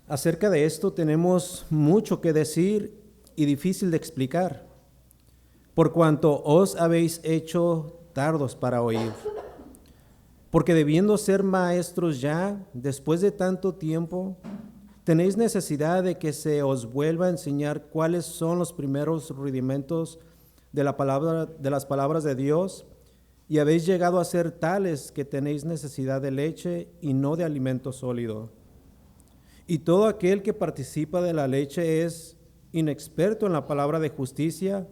Acerca de esto tenemos mucho que decir y difícil de explicar, por cuanto os habéis hecho tardos para oír. Porque debiendo ser maestros ya, después de tanto tiempo, tenéis necesidad de que se os vuelva a enseñar cuáles son los primeros rudimentos de las palabras de Dios, y habéis llegado a ser tales que tenéis necesidad de leche y no de alimento sólido. Y todo aquel que participa de la leche es inexperto en la palabra de justicia,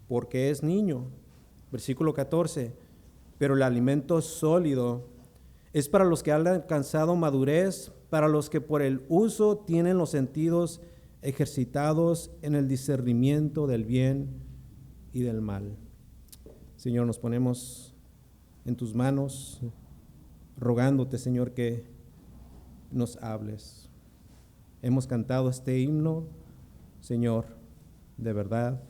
porque es niño. Versículo 14. Pero el alimento sólido es para los que han alcanzado madurez, para los que por el uso tienen los sentidos ejercitados en el discernimiento del bien y del mal. Señor, nos ponemos en tus manos, rogándote, Señor, que nos hables. Hemos cantado este himno, Señor, de verdad,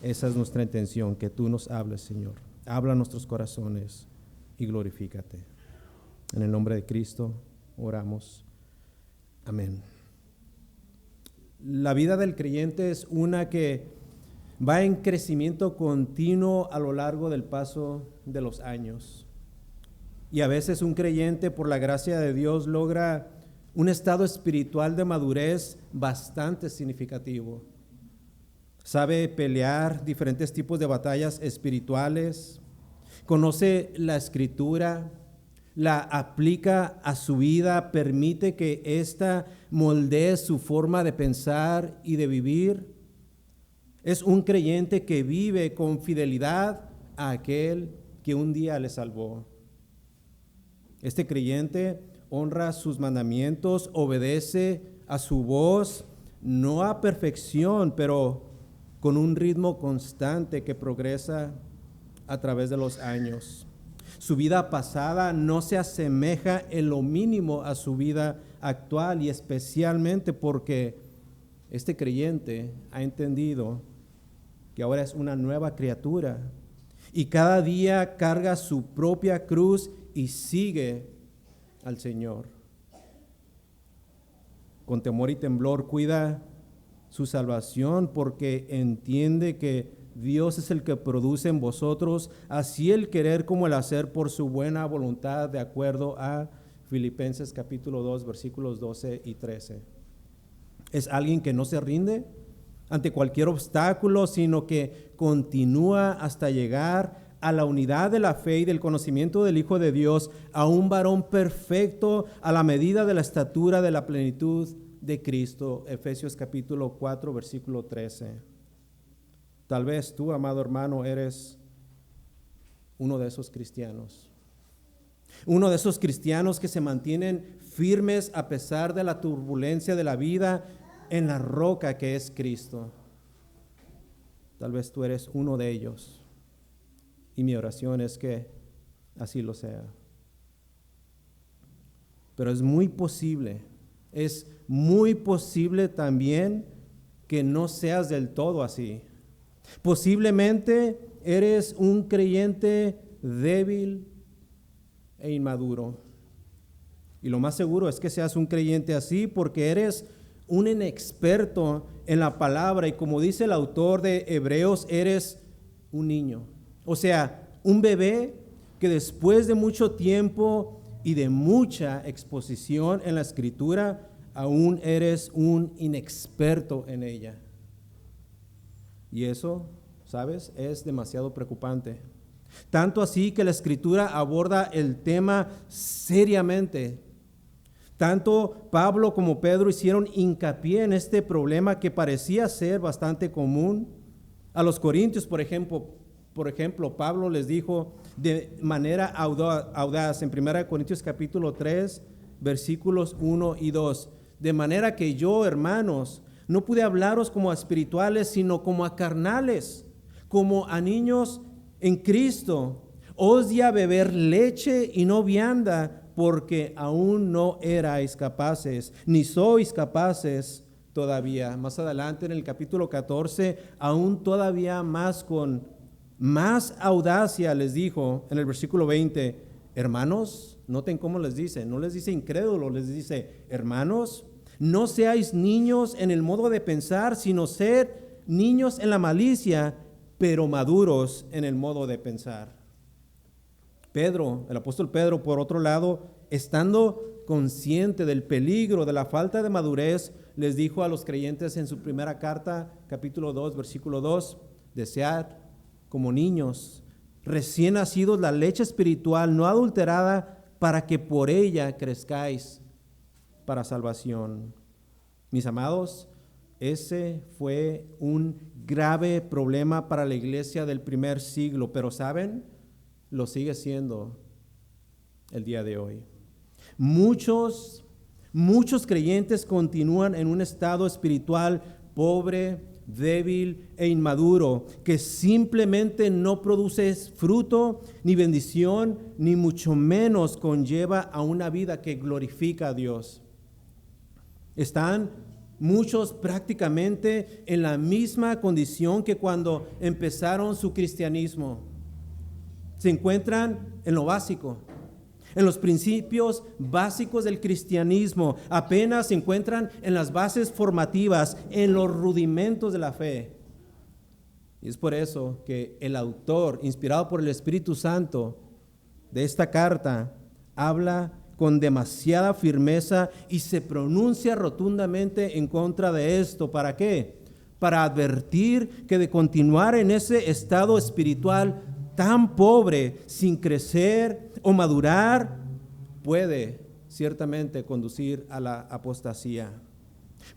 esa es nuestra intención, que tú nos hables, Señor. Habla a nuestros corazones y glorifícate. En el nombre de Cristo oramos. Amén. La vida del creyente es una que va en crecimiento continuo a lo largo del paso de los años. Y a veces un creyente, por la gracia de Dios, logra un estado espiritual de madurez bastante significativo. Sabe pelear diferentes tipos de batallas espirituales, conoce la Escritura, la aplica a su vida, permite que ésta moldee su forma de pensar y de vivir. Es un creyente que vive con fidelidad a aquel que un día le salvó. Este creyente honra sus mandamientos, obedece a su voz, no a perfección, pero con un ritmo constante que progresa a través de los años. Su vida pasada no se asemeja en lo mínimo a su vida actual, y especialmente porque este creyente ha entendido que ahora es una nueva criatura y cada día carga su propia cruz y sigue al Señor. Con temor y temblor cuida su salvación, porque entiende que Dios es el que produce en vosotros así el querer como el hacer por su buena voluntad, de acuerdo a Filipenses capítulo 2, versículos 12 y 13. Es alguien que no se rinde ante cualquier obstáculo, sino que continúa hasta llegar a la unidad de la fe y del conocimiento del Hijo de Dios, a un varón perfecto a la medida de la estatura de la plenitud de Cristo. Efesios capítulo 4, versículo 13. Tal vez tú, amado hermano, eres uno de esos cristianos. Uno de esos cristianos que se mantienen firmes a pesar de la turbulencia de la vida en la roca que es Cristo. Tal vez tú eres uno de ellos. Y mi oración es que así lo sea. Pero es muy posible también que no seas del todo así. Posiblemente eres un creyente débil e inmaduro. Y lo más seguro es que seas un creyente así porque eres un inexperto en la palabra, y como dice el autor de Hebreos, eres un niño. O sea, un bebé que después de mucho tiempo y de mucha exposición en la Escritura, aún eres un inexperto en ella. Y eso, ¿sabes?, es demasiado preocupante. Tanto así que la Escritura aborda el tema seriamente. Tanto Pablo como Pedro hicieron hincapié en este problema que parecía ser bastante común. A los corintios, por ejemplo, Pablo les dijo de manera audaz en 1 Corintios capítulo 3, versículos 1 y 2. De manera que yo, hermanos, no pude hablaros como a espirituales, sino como a carnales, como a niños en Cristo. Os di a beber leche y no vianda, porque aún no erais capaces, ni sois capaces todavía. Más adelante en el capítulo 14, aún todavía más con más audacia les dijo en el versículo 20, hermanos, noten cómo les dice, no les dice incrédulos, les dice, hermanos, No seáis niños en el modo de pensar, sino ser niños en la malicia, pero maduros en el modo de pensar. Pedro, el apóstol Pedro, por otro lado, estando consciente del peligro de la falta de madurez, les dijo a los creyentes en su primera carta, capítulo 2, versículo 2, desead como niños, recién nacidos, la leche espiritual no adulterada, para que por ella crezcáis para salvación. Mis amados, ese fue un grave problema para la iglesia del primer siglo, pero ¿saben? Lo sigue siendo el día de hoy. Muchos creyentes continúan en un estado espiritual pobre, débil e inmaduro, que simplemente no produce fruto ni bendición, ni mucho menos conlleva a una vida que glorifica a Dios. Están muchos prácticamente en la misma condición que cuando empezaron su cristianismo. Se encuentran en lo básico, en los principios básicos del cristianismo. Apenas se encuentran en las bases formativas, en los rudimentos de la fe. Y es por eso que el autor, inspirado por el Espíritu Santo de esta carta, habla con demasiada firmeza y se pronuncia rotundamente en contra de esto. ¿Para qué? Para advertir que de continuar en ese estado espiritual tan pobre, sin crecer o madurar, puede ciertamente conducir a la apostasía.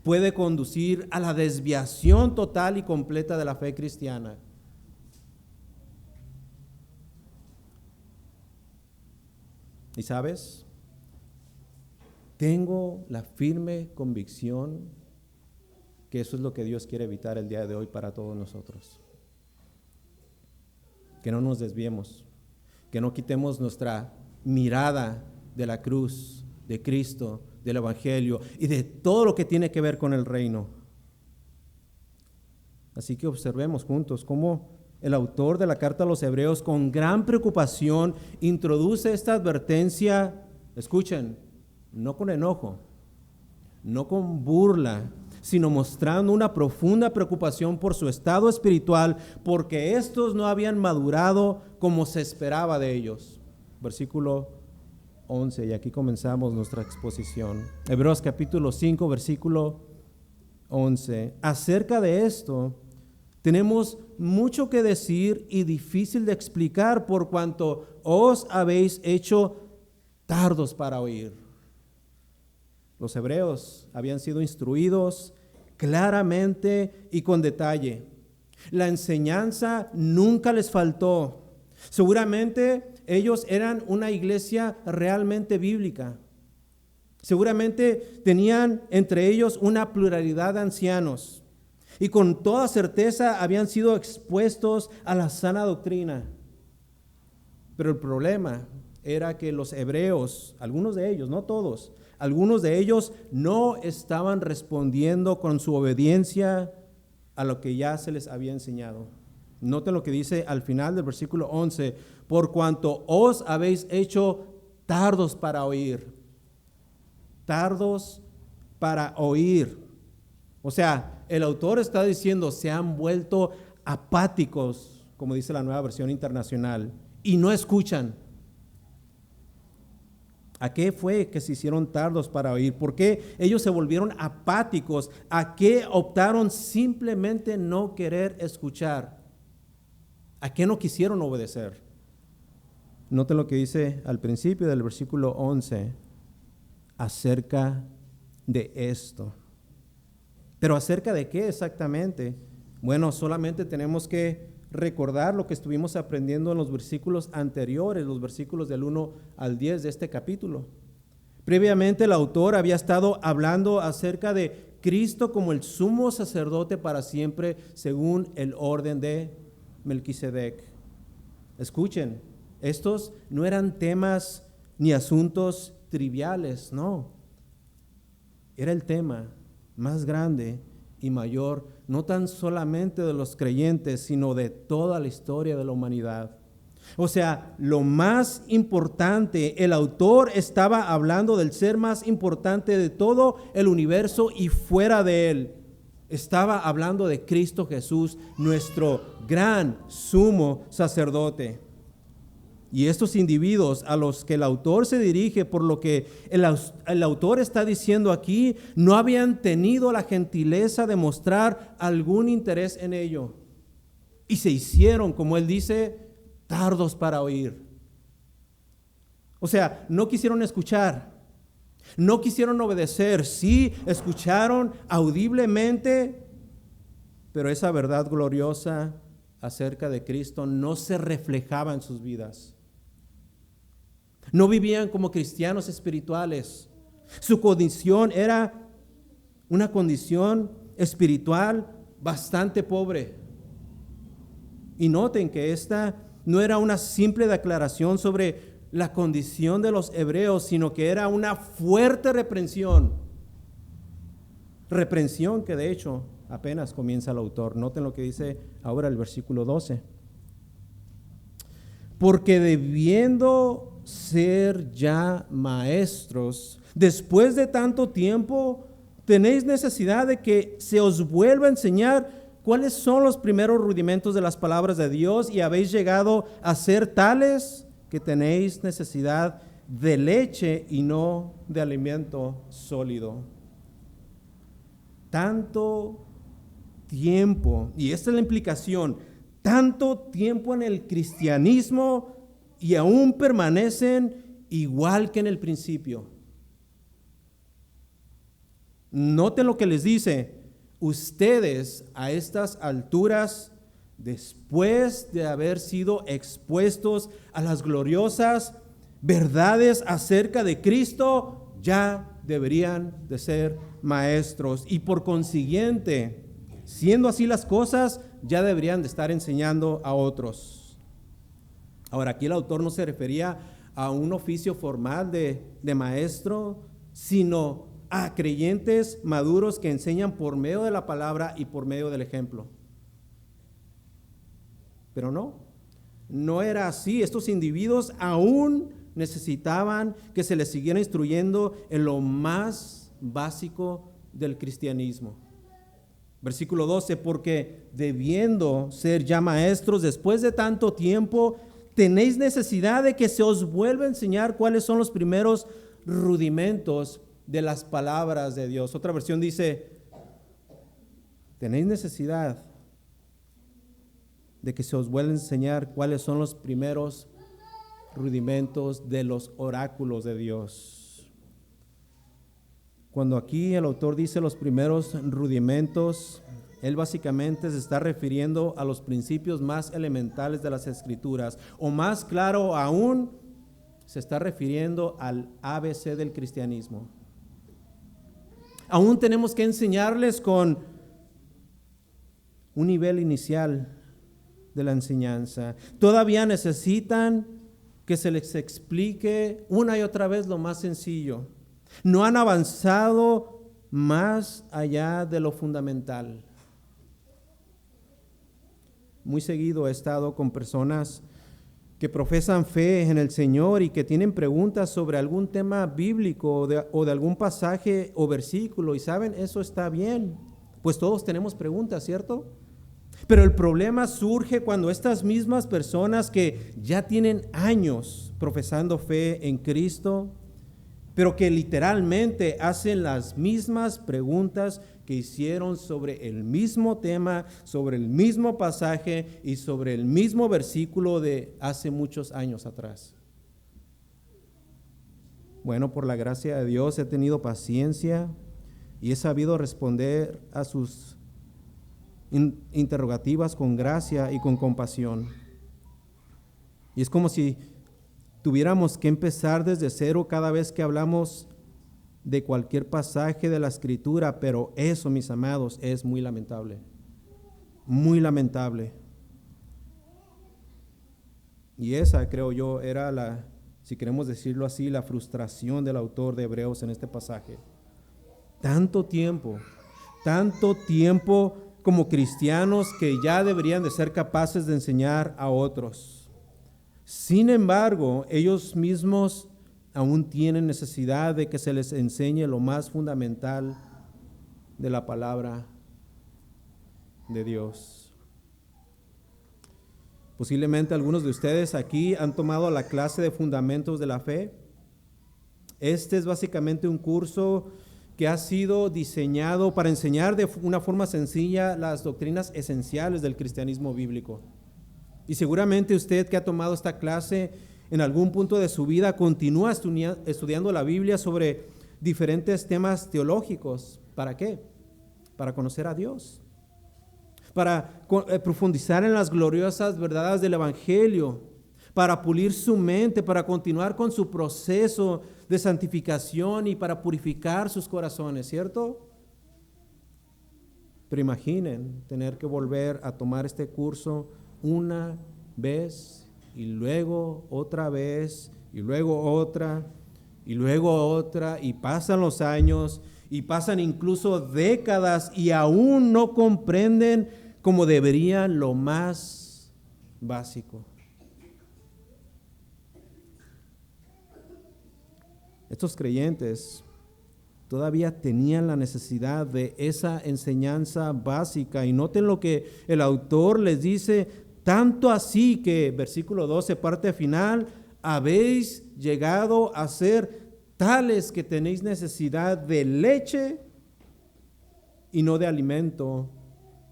Puede conducir a la desviación total y completa de la fe cristiana. ¿Y sabes? Tengo la firme convicción que eso es lo que Dios quiere evitar el día de hoy para todos nosotros. Que no nos desviemos, que no quitemos nuestra mirada de la cruz, de Cristo, del Evangelio y de todo lo que tiene que ver con el reino. Así que observemos juntos cómo el autor de la carta a los Hebreos, con gran preocupación, introduce esta advertencia, escuchen, no con enojo, no con burla, sino mostrando una profunda preocupación por su estado espiritual, porque estos no habían madurado como se esperaba de ellos. Versículo 11, y aquí comenzamos nuestra exposición. Hebreos capítulo 5, versículo 11. Acerca de esto, tenemos mucho que decir y difícil de explicar, por cuanto os habéis hecho tardos para oír. Los hebreos habían sido instruidos claramente y con detalle. La enseñanza nunca les faltó. Seguramente ellos eran una iglesia realmente bíblica. Seguramente tenían entre ellos una pluralidad de ancianos y con toda certeza habían sido expuestos a la sana doctrina. Pero el problema era que los hebreos, algunos de ellos, no todos, algunos de ellos no estaban respondiendo con su obediencia a lo que ya se les había enseñado. Noten lo que dice al final del versículo 11, por cuanto os habéis hecho tardos para oír. Tardos para oír. O sea, el autor está diciendo, se han vuelto apáticos, como dice la Nueva Versión Internacional, y no escuchan. ¿A qué fue que se hicieron tardos para oír? ¿Por qué ellos se volvieron apáticos? ¿A qué optaron simplemente no querer escuchar? ¿A qué no quisieron obedecer? Noten lo que dice al principio del versículo 11 acerca de esto. ¿Pero acerca de qué exactamente? Bueno, solamente tenemos que recordar lo que estuvimos aprendiendo en los versículos anteriores, los versículos del 1 al 10 de este capítulo. Previamente el autor había estado hablando acerca de Cristo como el sumo sacerdote para siempre, según el orden de Melquisedec. Escuchen, estos no eran temas ni asuntos triviales, no. Era el tema más grande y mayor, no tan solamente de los creyentes, sino de toda la historia de la humanidad. O sea, lo más importante, el autor estaba hablando del ser más importante de todo el universo y fuera de él. Estaba hablando de Cristo Jesús, nuestro gran sumo sacerdote. Y estos individuos a los que el autor se dirige, por lo que el autor está diciendo aquí, no habían tenido la gentileza de mostrar algún interés en ello. Y se hicieron, como él dice, tardos para oír. O sea, no quisieron escuchar, no quisieron obedecer. Sí, escucharon audiblemente, pero esa verdad gloriosa acerca de Cristo no se reflejaba en sus vidas. No vivían como cristianos espirituales. Su condición era una condición espiritual bastante pobre. Y noten que esta no era una simple declaración sobre la condición de los hebreos, sino que era una fuerte reprensión. Reprensión que de hecho apenas comienza el autor. Noten lo que dice ahora el versículo 12. Porque debiendo ser ya maestros, después de tanto tiempo, tenéis necesidad de que se os vuelva a enseñar cuáles son los primeros rudimentos de las palabras de Dios, y habéis llegado a ser tales que tenéis necesidad de leche y no de alimento sólido. Tanto tiempo, y esta es la implicación, tanto tiempo en el cristianismo y aún permanecen igual que en el principio. Noten lo que les dice. Ustedes a estas alturas, después de haber sido expuestos a las gloriosas verdades acerca de Cristo, ya deberían de ser maestros. Y por consiguiente, siendo así las cosas, ya deberían de estar enseñando a otros. Ahora, aquí el autor no se refería a un oficio formal de maestro, sino a creyentes maduros que enseñan por medio de la palabra y por medio del ejemplo. Pero no era así. Estos individuos aún necesitaban que se les siguiera instruyendo en lo más básico del cristianismo. Versículo 12, porque debiendo ser ya maestros después de tanto tiempo, tenéis necesidad de que se os vuelva a enseñar cuáles son los primeros rudimentos de las palabras de Dios. Otra versión dice, tenéis necesidad de que se os vuelva a enseñar cuáles son los primeros rudimentos de los oráculos de Dios. Cuando aquí el autor dice los primeros rudimentos, él básicamente se está refiriendo a los principios más elementales de las Escrituras, o más claro aún, se está refiriendo al ABC del cristianismo. Aún tenemos que enseñarles con un nivel inicial de la enseñanza. Todavía necesitan que se les explique una y otra vez lo más sencillo. No han avanzado más allá de lo fundamental. Muy seguido he estado con personas que profesan fe en el Señor y que tienen preguntas sobre algún tema bíblico o de algún pasaje o versículo. Y saben, eso está bien, pues todos tenemos preguntas, ¿cierto? Pero el problema surge cuando estas mismas personas que ya tienen años profesando fe en Cristo, pero que literalmente hacen las mismas preguntas que hicieron sobre el mismo tema, sobre el mismo pasaje y sobre el mismo versículo de hace muchos años atrás. Bueno, por la gracia de Dios he tenido paciencia y he sabido responder a sus interrogativas con gracia y con compasión. Y es como si tuviéramos que empezar desde cero cada vez que hablamos de cualquier pasaje de la Escritura, pero eso, mis amados, es muy lamentable. Muy lamentable. Y esa, creo yo, era la, si queremos decirlo así, la frustración del autor de Hebreos en este pasaje. Tanto tiempo como cristianos que ya deberían de ser capaces de enseñar a otros. Sin embargo, ellos mismos aún tienen necesidad de que se les enseñe lo más fundamental de la palabra de Dios. Posiblemente algunos de ustedes aquí han tomado la clase de fundamentos de la fe. Este es básicamente un curso que ha sido diseñado para enseñar de una forma sencilla las doctrinas esenciales del cristianismo bíblico. Y seguramente usted que ha tomado esta clase en algún punto de su vida continúa estudiando la Biblia sobre diferentes temas teológicos. ¿Para qué? Para conocer a Dios, para profundizar en las gloriosas verdades del Evangelio, para pulir su mente, para continuar con su proceso de santificación y para purificar sus corazones, ¿cierto? Pero imaginen tener que volver a tomar este curso una vez y luego otra vez y luego otra y luego otra, y pasan los años y pasan incluso décadas y aún no comprenden como deberían lo más básico. Estos creyentes todavía tenían la necesidad de esa enseñanza básica, y noten lo que el autor les dice, tanto así que, versículo 12, parte final, habéis llegado a ser tales que tenéis necesidad de leche y no de alimento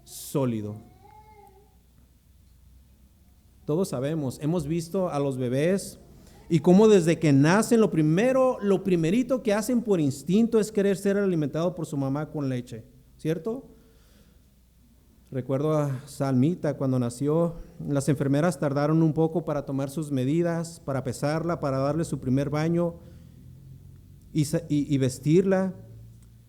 sólido. Todos sabemos, hemos visto a los bebés y cómo desde que nacen lo primerito que hacen por instinto es querer ser alimentado por su mamá con leche, ¿cierto? Recuerdo a Salmita cuando nació, las enfermeras tardaron un poco para tomar sus medidas, para pesarla, para darle su primer baño y vestirla,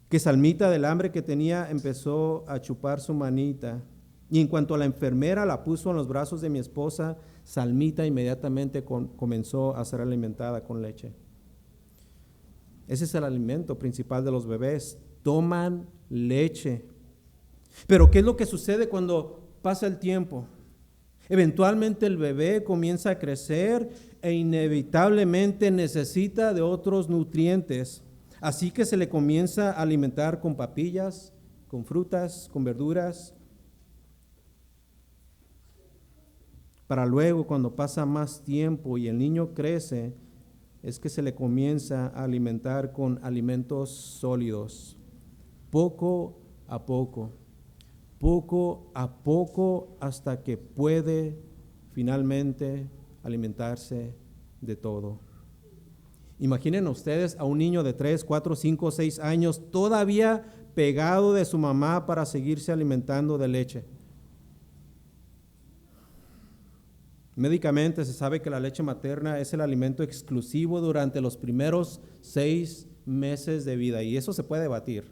que Salmita del hambre que tenía empezó a chupar su manita. Y en cuanto la enfermera la puso en los brazos de mi esposa, Salmita inmediatamente comenzó a ser alimentada con leche. Ese es el alimento principal de los bebés, toman leche. Pero ¿qué es lo que sucede cuando pasa el tiempo? Eventualmente el bebé comienza a crecer e inevitablemente necesita de otros nutrientes. Así que se le comienza a alimentar con papillas, con frutas, con verduras, para luego, cuando pasa más tiempo y el niño crece, es que se le comienza a alimentar con alimentos sólidos, poco a poco, hasta que puede finalmente alimentarse de todo. Imaginen ustedes a un niño de 3, 4, 5, 6 años todavía pegado de su mamá para seguirse alimentando de leche. Médicamente se sabe que la leche materna es el alimento exclusivo durante los primeros 6 meses de vida, y eso se puede debatir.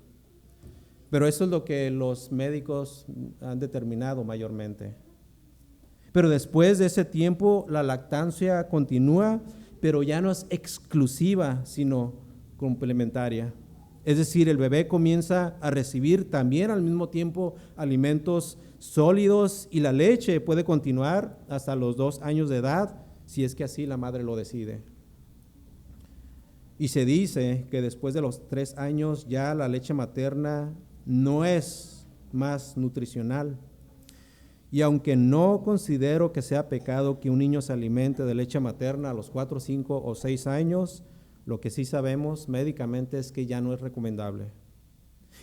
Pero eso es lo que los médicos han determinado mayormente. Pero después de ese tiempo la lactancia continúa, pero ya no es exclusiva, sino complementaria. Es decir, el bebé comienza a recibir también al mismo tiempo alimentos sólidos, y la leche puede continuar hasta los 2 años de edad, si es que así la madre lo decide. Y se dice que después de los 3 años ya la leche materna no es más nutricional. Y aunque no considero que sea pecado que un niño se alimente de leche materna a los 4, 5 o 6 años, lo que sí sabemos médicamente es que ya no es recomendable.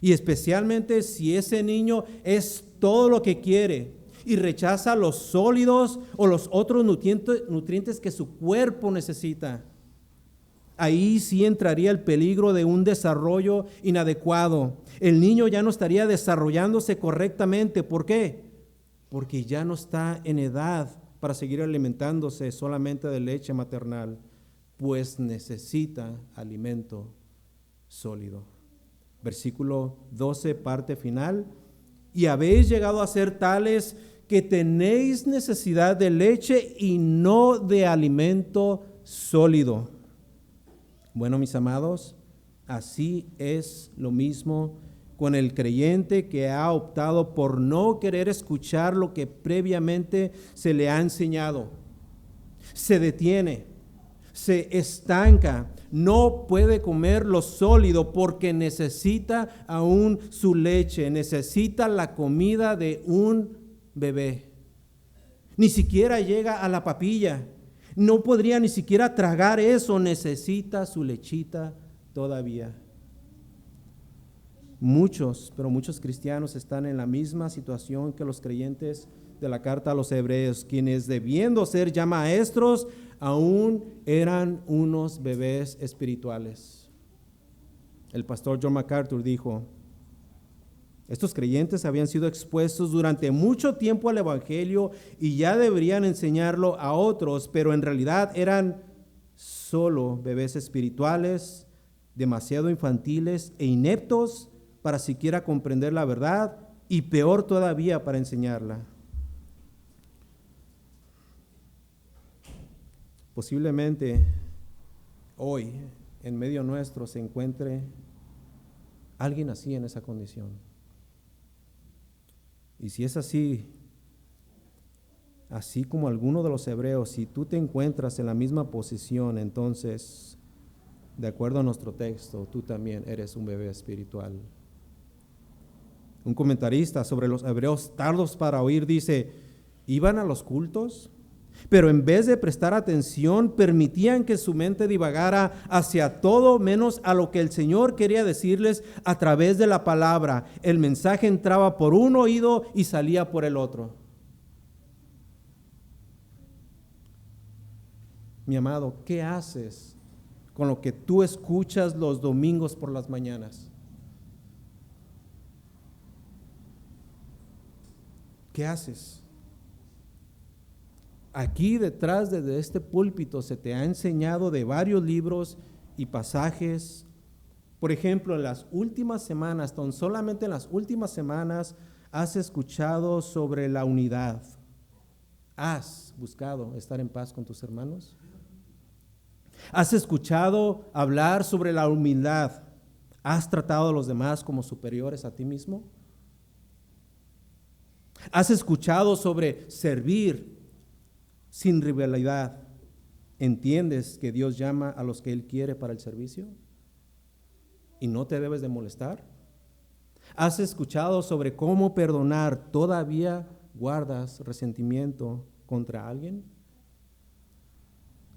Y especialmente si ese niño es todo lo que quiere y rechaza los sólidos o los otros nutrientes que su cuerpo necesita. Ahí sí entraría el peligro de un desarrollo inadecuado. El niño ya no estaría desarrollándose correctamente. ¿Por qué? Porque ya no está en edad para seguir alimentándose solamente de leche maternal, pues necesita alimento sólido. Versículo 12, parte final. Y habéis llegado a ser tales que tenéis necesidad de leche y no de alimento sólido. Bueno, mis amados, así es lo mismo con el creyente que ha optado por no querer escuchar lo que previamente se le ha enseñado. se detiene, se estanca, no puede comer lo sólido porque necesita aún su leche, necesita la comida de un bebé. Ni siquiera llega a la papilla, no podría ni siquiera tragar eso, necesita su lechita todavía. Muchos cristianos están en la misma situación que los creyentes de la carta a los hebreos, quienes debiendo ser ya maestros, aún eran unos bebés espirituales. El pastor John MacArthur dijo: estos creyentes habían sido expuestos durante mucho tiempo al evangelio y ya deberían enseñarlo a otros, pero en realidad eran solo bebés espirituales, demasiado infantiles e ineptos para siquiera comprender la verdad y peor todavía para enseñarla. Posiblemente hoy en medio nuestro se encuentre alguien así en esa condición. Y si es así como alguno de los hebreos, si tú te encuentras en la misma posición, entonces, de acuerdo a nuestro texto, tú también eres un bebé espiritual. Un comentarista sobre los hebreos tardos para oír dice: iban a los cultos, pero en vez de prestar atención, permitían que su mente divagara hacia todo menos a lo que el Señor quería decirles a través de la palabra. El mensaje entraba por un oído y salía por el otro. Mi amado, ¿qué haces con lo que tú escuchas los domingos por las mañanas? ¿Qué haces? Aquí detrás de este púlpito se te ha enseñado de varios libros y pasajes. Por ejemplo, en las últimas semanas, solamente en las últimas semanas, has escuchado sobre la unidad. ¿Has buscado estar en paz con tus hermanos? ¿Has escuchado hablar sobre la humildad? ¿Has tratado a los demás como superiores a ti mismo? ¿Has escuchado sobre servir sin rivalidad? ¿Entiendes que Dios llama a los que Él quiere para el servicio? ¿Y no te debes de molestar? ¿Has escuchado sobre cómo perdonar? ¿Todavía guardas resentimiento contra alguien?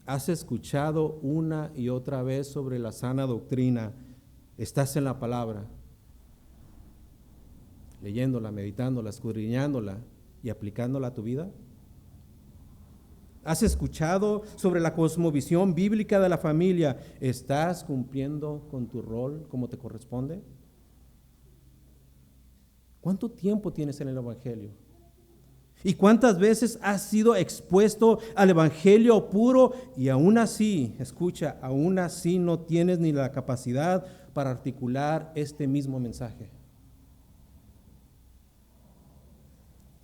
¿Has escuchado una y otra vez sobre la sana doctrina? ¿Estás en la palabra, leyéndola, meditándola, escudriñándola y aplicándola a tu vida? ¿Has escuchado sobre la cosmovisión bíblica de la familia? ¿Estás cumpliendo con tu rol como te corresponde? ¿Cuánto tiempo tienes en el evangelio? ¿Y cuántas veces has sido expuesto al evangelio puro y aún así, escucha, aún así no tienes ni la capacidad para articular este mismo mensaje?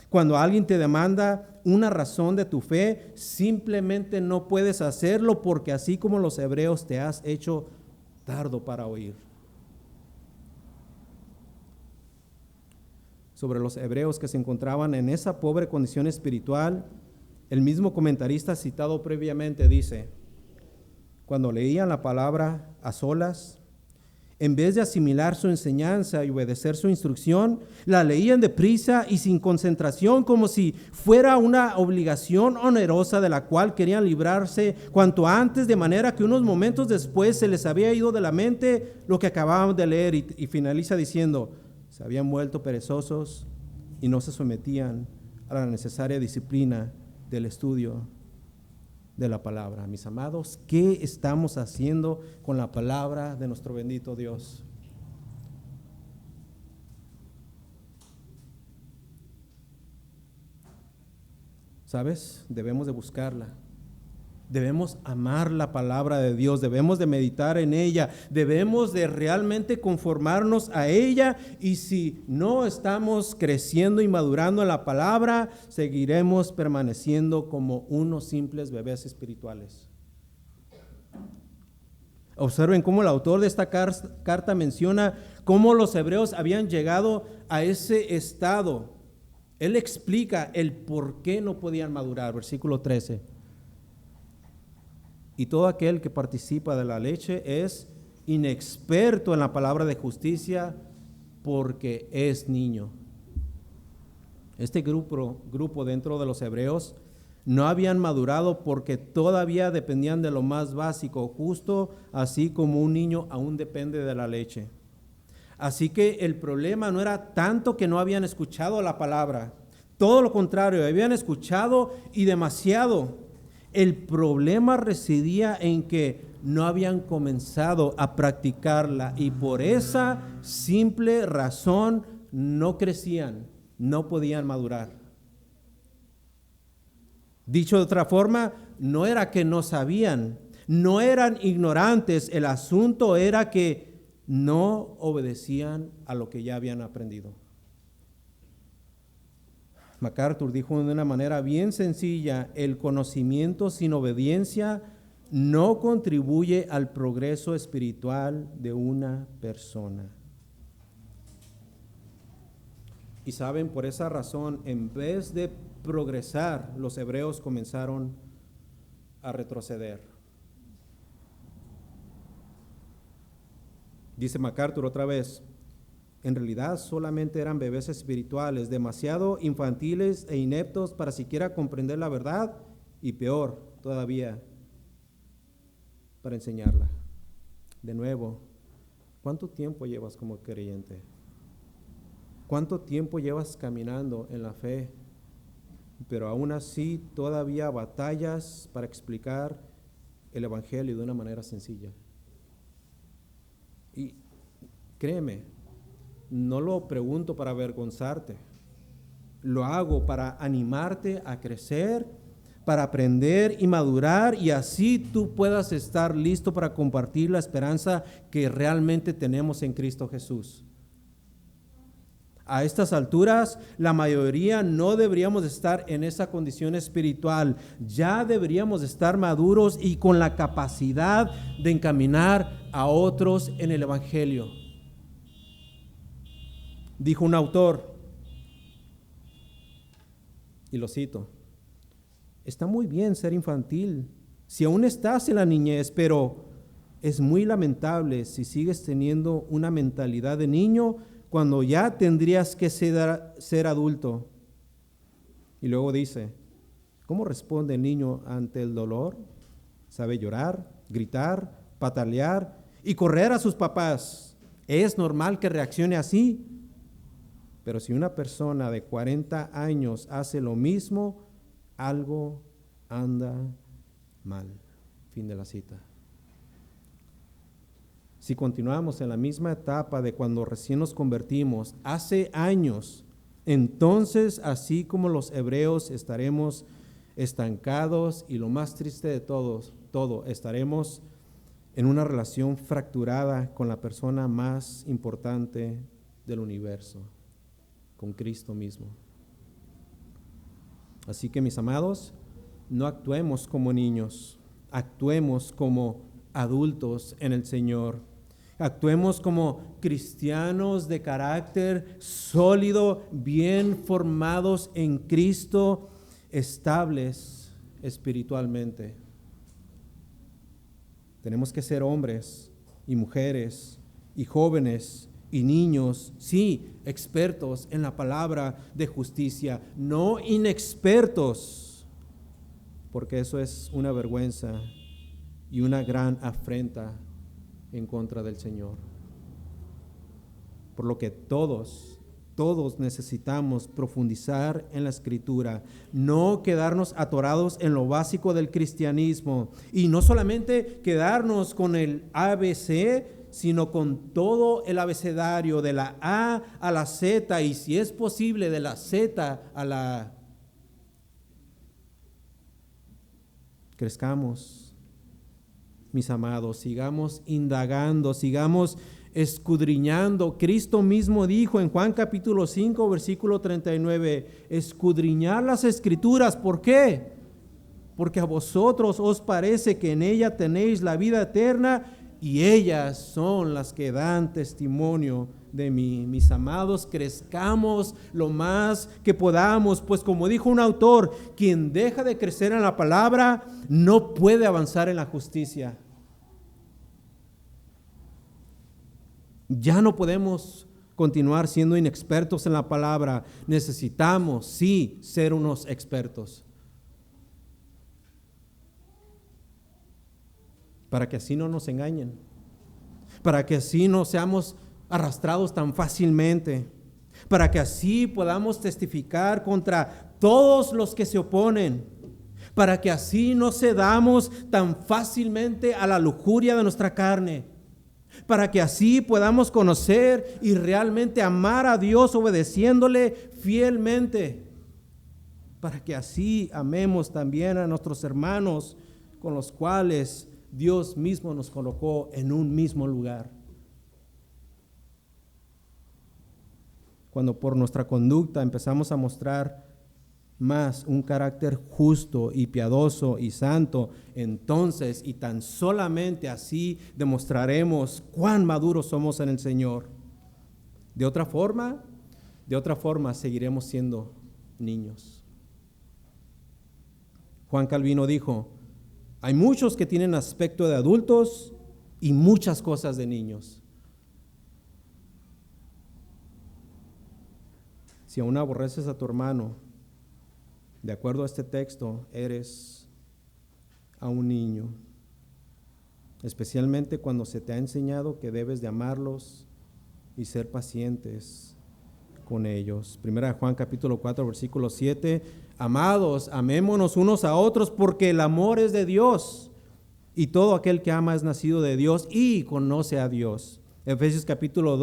Cuando alguien te demanda una razón de tu fe, simplemente no puedes hacerlo porque así como los hebreos te has hecho tardo para oír. Sobre los hebreos que se encontraban en esa pobre condición espiritual, el mismo comentarista citado previamente dice: cuando leían la palabra a solas, en vez de asimilar su enseñanza y obedecer su instrucción, la leían deprisa y sin concentración, como si fuera una obligación onerosa de la cual querían librarse cuanto antes, de manera que unos momentos después se les había ido de la mente lo que acababan de leer, y finaliza diciendo: se habían vuelto perezosos y no se sometían a la necesaria disciplina del estudio de la palabra. Mis amados, ¿qué estamos haciendo con la palabra de nuestro bendito Dios? ¿Sabes? Debemos de buscarla. Debemos amar la palabra de Dios, debemos de meditar en ella, debemos de realmente conformarnos a ella, y si no estamos creciendo y madurando en la palabra, seguiremos permaneciendo como unos simples bebés espirituales. Observen cómo el autor de esta carta menciona cómo los hebreos habían llegado a ese estado. Él explica el por qué no podían madurar, versículo 13. Y todo aquel que participa de la leche es inexperto en la palabra de justicia porque es niño. Este grupo dentro de los hebreos no habían madurado porque todavía dependían de lo más básico, justo así como un niño aún depende de la leche. Así que el problema no era tanto que no habían escuchado la palabra, todo lo contrario, habían escuchado y demasiado. El problema residía en que no habían comenzado a practicarla y por esa simple razón no crecían, no podían madurar. Dicho de otra forma, no era que no sabían, no eran ignorantes, el asunto era que no obedecían a lo que ya habían aprendido. MacArthur dijo de una manera bien sencilla, el conocimiento sin obediencia no contribuye al progreso espiritual de una persona. Y saben, por esa razón, en vez de progresar, los hebreos comenzaron a retroceder. Dice MacArthur otra vez, en realidad solamente eran bebés espirituales, demasiado infantiles e ineptos para siquiera comprender la verdad y peor todavía, para enseñarla. De nuevo, ¿cuánto tiempo llevas como creyente? ¿Cuánto tiempo llevas caminando en la fe? Pero aún así todavía batallas para explicar el Evangelio de una manera sencilla. Y créeme, no lo pregunto para avergonzarte, lo hago para animarte a crecer, para aprender y madurar, y así tú puedas estar listo para compartir la esperanza que realmente tenemos en Cristo Jesús. A estas alturas, la mayoría no deberíamos estar en esa condición espiritual. Ya deberíamos estar maduros y con la capacidad de encaminar a otros en el Evangelio. Dijo un autor, y lo cito, está muy bien ser infantil si aún estás en la niñez, pero es muy lamentable si sigues teniendo una mentalidad de niño cuando ya tendrías que ser adulto. Y luego dice, ¿cómo responde el niño ante el dolor? Sabe llorar, gritar, patalear y correr a sus papás. Es normal que reaccione así. Pero si una persona de 40 años hace lo mismo, algo anda mal. Fin de la cita. Si continuamos en la misma etapa de cuando recién nos convertimos, hace años, entonces, así como los hebreos, estaremos estancados y lo más triste de todo, estaremos en una relación fracturada con la persona más importante del universo, con Cristo mismo. Así que, mis amados, no actuemos como niños, actuemos como adultos en el Señor. Actuemos como cristianos de carácter sólido, bien formados en Cristo, estables espiritualmente. Tenemos que ser hombres y mujeres y jóvenes y niños, sí, expertos en la palabra de justicia, no inexpertos, porque eso es una vergüenza y una gran afrenta en contra del Señor. Por lo que todos necesitamos profundizar en la Escritura, no quedarnos atorados en lo básico del cristianismo y no solamente quedarnos con el ABC, sino con todo el abecedario de la A a la Z y si es posible de la Z a la A. Crezcamos, mis amados, sigamos indagando, sigamos escudriñando. Cristo mismo dijo en Juan capítulo 5, versículo 39, escudriñar las Escrituras. ¿Por qué? Porque a vosotros os parece que en ella tenéis la vida eterna y ellas son las que dan testimonio de mí. Mis amados, crezcamos lo más que podamos, pues como dijo un autor, quien deja de crecer en la palabra no puede avanzar en la justicia. Ya no podemos continuar siendo inexpertos en la palabra. Necesitamos, sí, ser unos expertos. Para que así no nos engañen. Para que así no seamos arrastrados tan fácilmente. Para que así podamos testificar contra todos los que se oponen. Para que así no cedamos tan fácilmente a la lujuria de nuestra carne. Para que así podamos conocer y realmente amar a Dios obedeciéndole fielmente. Para que así amemos también a nuestros hermanos con los cuales Dios mismo nos colocó en un mismo lugar. Cuando por nuestra conducta empezamos a mostrar más un carácter justo y piadoso y santo, entonces y tan solamente así demostraremos cuán maduros somos en el Señor. De otra forma seguiremos siendo niños. Juan Calvino dijo: hay muchos que tienen aspecto de adultos y muchas cosas de niños. Si aún aborreces a tu hermano, de acuerdo a este texto, eres a un niño, especialmente cuando se te ha enseñado que debes de amarlos y ser pacientes con ellos. Primera de Juan capítulo 4 versículo 7, amados, amémonos unos a otros porque el amor es de Dios y todo aquel que ama es nacido de Dios y conoce a Dios. Efesios capítulo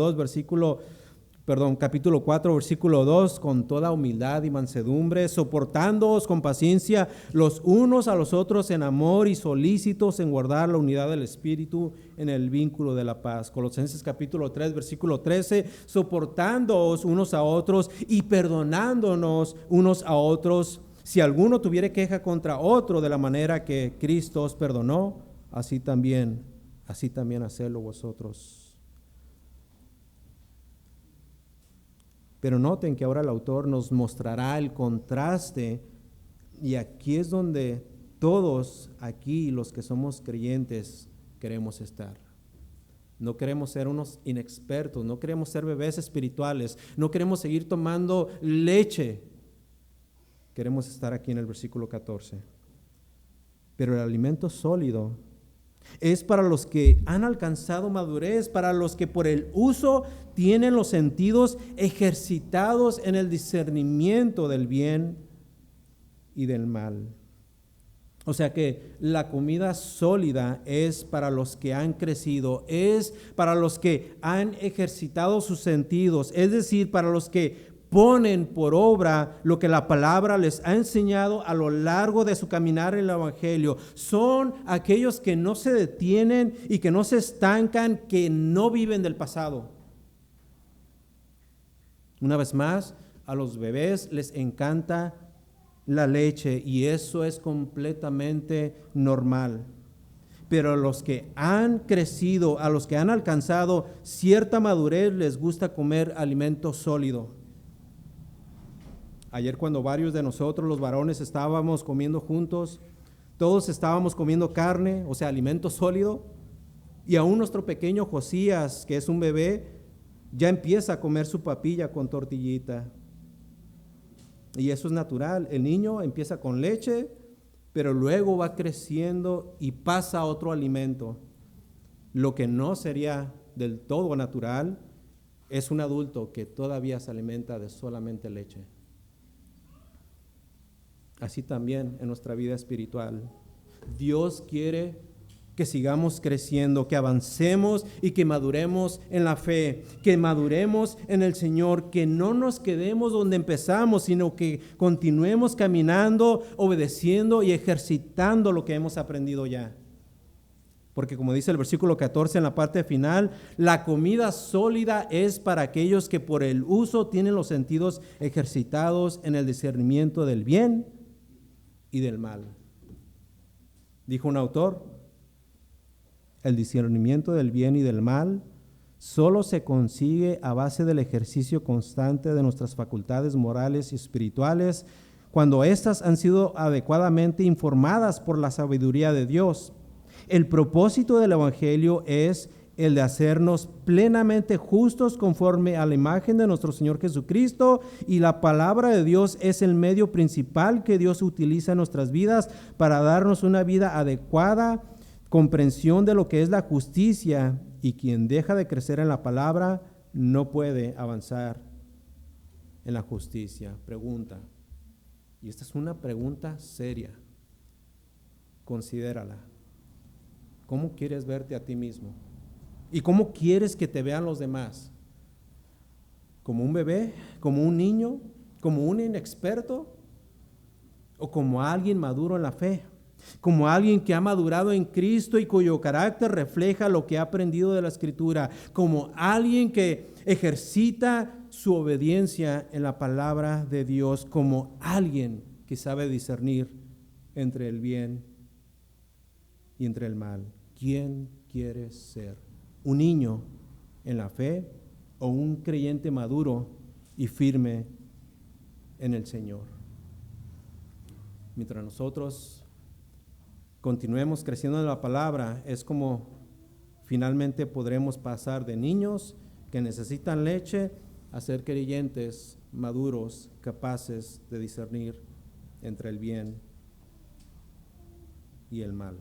4, versículo 2, con toda humildad y mansedumbre, soportándoos con paciencia los unos a los otros en amor y solícitos en guardar la unidad del Espíritu en el vínculo de la paz. Colosenses capítulo 3, versículo 13, soportándoos unos a otros y perdonándonos unos a otros, si alguno tuviere queja contra otro de la manera que Cristo os perdonó, así también hacedlo vosotros. Pero noten que ahora el autor nos mostrará el contraste, y aquí es donde todos aquí los que somos creyentes queremos estar. No queremos ser unos inexpertos, no queremos ser bebés espirituales, no queremos seguir tomando leche. Queremos estar aquí en el versículo 14. Pero el alimento sólido es para los que han alcanzado madurez, para los que por el uso tienen los sentidos ejercitados en el discernimiento del bien y del mal. O sea que la comida sólida es para los que han crecido, es para los que han ejercitado sus sentidos, es decir, para los que ponen por obra lo que la palabra les ha enseñado a lo largo de su caminar en el Evangelio. Son aquellos que no se detienen y que no se estancan, que no viven del pasado. Una vez más, a los bebés les encanta la leche y eso es completamente normal. Pero a los que han crecido, a los que han alcanzado cierta madurez, les gusta comer alimento sólido. Ayer cuando varios de nosotros, los varones, estábamos comiendo juntos, todos estábamos comiendo carne, o sea, alimento sólido, y aún nuestro pequeño Josías, que es un bebé, ya empieza a comer su papilla con tortillita. Y eso es natural. El niño empieza con leche, pero luego va creciendo y pasa a otro alimento. Lo que no sería del todo natural es un adulto que todavía se alimenta de solamente leche. Así también en nuestra vida espiritual. Dios quiere que sigamos creciendo, que avancemos y que maduremos en la fe, que maduremos en el Señor, que no nos quedemos donde empezamos, sino que continuemos caminando, obedeciendo y ejercitando lo que hemos aprendido ya. Porque como dice el versículo 14 en la parte final, la comida sólida es para aquellos que por el uso tienen los sentidos ejercitados en el discernimiento del bien y del mal. Dijo un autor, el discernimiento del bien y del mal solo se consigue a base del ejercicio constante de nuestras facultades morales y espirituales, cuando éstas han sido adecuadamente informadas por la sabiduría de Dios. El propósito del Evangelio es el de hacernos plenamente justos conforme a la imagen de nuestro Señor Jesucristo, y la palabra de Dios es el medio principal que Dios utiliza en nuestras vidas para darnos una vida adecuada, comprensión de lo que es la justicia, y quien deja de crecer en la palabra no puede avanzar en la justicia. Pregunta, y esta es una pregunta seria, considérala. ¿Cómo quieres verte a ti mismo? ¿Y cómo quieres que te vean los demás? ¿Como un bebé? ¿Como un niño? ¿Como un inexperto? ¿O como alguien maduro en la fe? ¿Como alguien que ha madurado en Cristo y cuyo carácter refleja lo que ha aprendido de la Escritura? ¿Como alguien que ejercita su obediencia en la palabra de Dios? ¿Como alguien que sabe discernir entre el bien y entre el mal? ¿Quién quieres ser? ¿Un niño en la fe o un creyente maduro y firme en el Señor? Mientras nosotros continuemos creciendo en la palabra, es como finalmente podremos pasar de niños que necesitan leche a ser creyentes maduros, capaces de discernir entre el bien y el mal.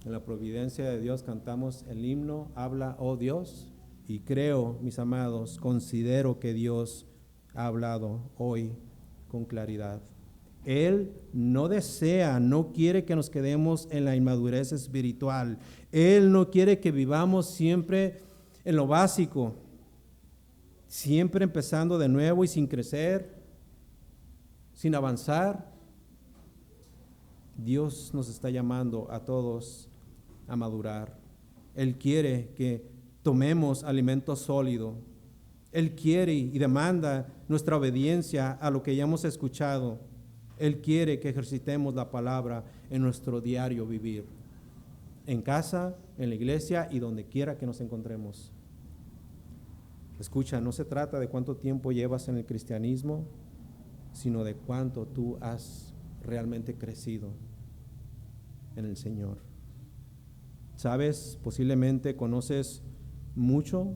En la providencia de Dios cantamos el himno Habla, oh Dios, y creo, mis amados, considero que Dios ha hablado hoy con claridad. Él no desea, no quiere que nos quedemos en la inmadurez espiritual. Él no quiere que vivamos siempre en lo básico, siempre empezando de nuevo y sin crecer, sin avanzar. Dios nos está llamando a todos a madurar. Él quiere que tomemos alimento sólido. Él quiere y demanda nuestra obediencia a lo que ya hemos escuchado. Él quiere que ejercitemos la palabra en nuestro diario vivir, en casa, en la iglesia y donde quiera que nos encontremos. Escucha, no se trata de cuánto tiempo llevas en el cristianismo, sino de cuánto tú has realmente crecido en el Señor. Sabes, posiblemente conoces mucho,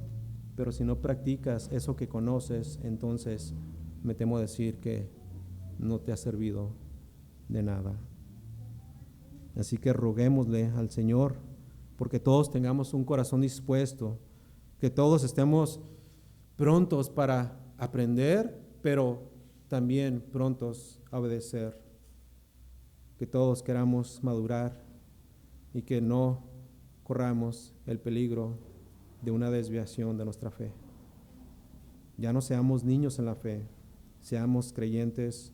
pero si no practicas eso que conoces, entonces me temo decir que no te ha servido de nada. Así que roguémosle al Señor porque todos tengamos un corazón dispuesto, que todos estemos prontos para aprender, pero también prontos a obedecer, que todos queramos madurar y que no corramos el peligro de una desviación de nuestra fe. Ya no seamos niños en la fe, seamos creyentes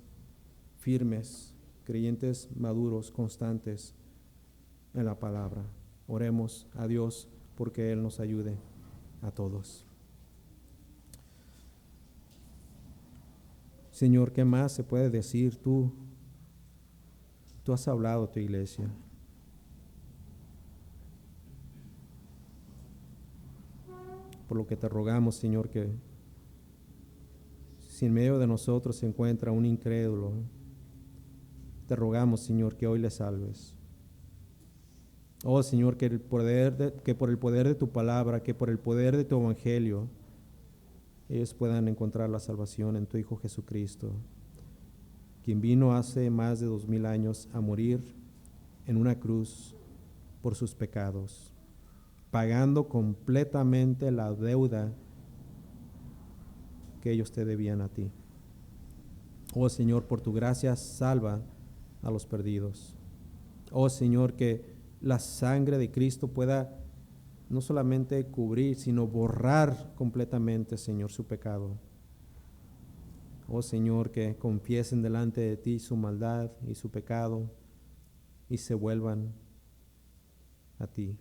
firmes, creyentes maduros, constantes en la palabra. Oremos a Dios porque Él nos ayude a todos. Señor, ¿qué más se puede decir? Tú has hablado a tu iglesia. Por lo que te rogamos, Señor, que si en medio de nosotros se encuentra un incrédulo, te rogamos, Señor, que hoy le salves. Oh, Señor, que por el poder de tu palabra, que por el poder de tu evangelio, ellos puedan encontrar la salvación en tu Hijo Jesucristo, quien vino hace más de 2000 años a morir en una cruz por sus pecados, pagando completamente la deuda que ellos te debían a ti. Oh Señor, por tu gracia salva a los perdidos. Oh Señor, que la sangre de Cristo pueda no solamente cubrir, sino borrar completamente, Señor, su pecado. Oh Señor, que confiesen delante de ti su maldad y su pecado y se vuelvan a ti.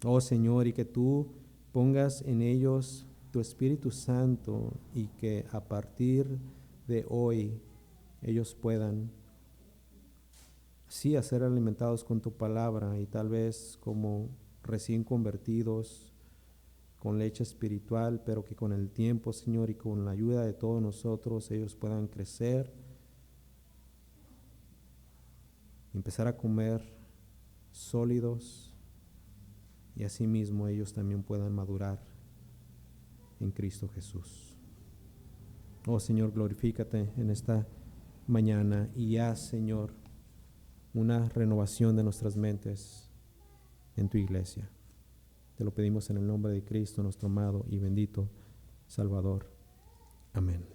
Oh Señor, y que tú pongas en ellos tu Espíritu Santo y que a partir de hoy ellos puedan sí ser alimentados con tu palabra y tal vez como recién convertidos, con leche espiritual, pero que con el tiempo, Señor, y con la ayuda de todos nosotros, ellos puedan crecer, empezar a comer sólidos, y asimismo ellos también puedan madurar en Cristo Jesús. Oh Señor, glorifícate en esta mañana y haz, Señor, una renovación de nuestras mentes en tu iglesia. Te lo pedimos en el nombre de Cristo, nuestro amado y bendito Salvador. Amén.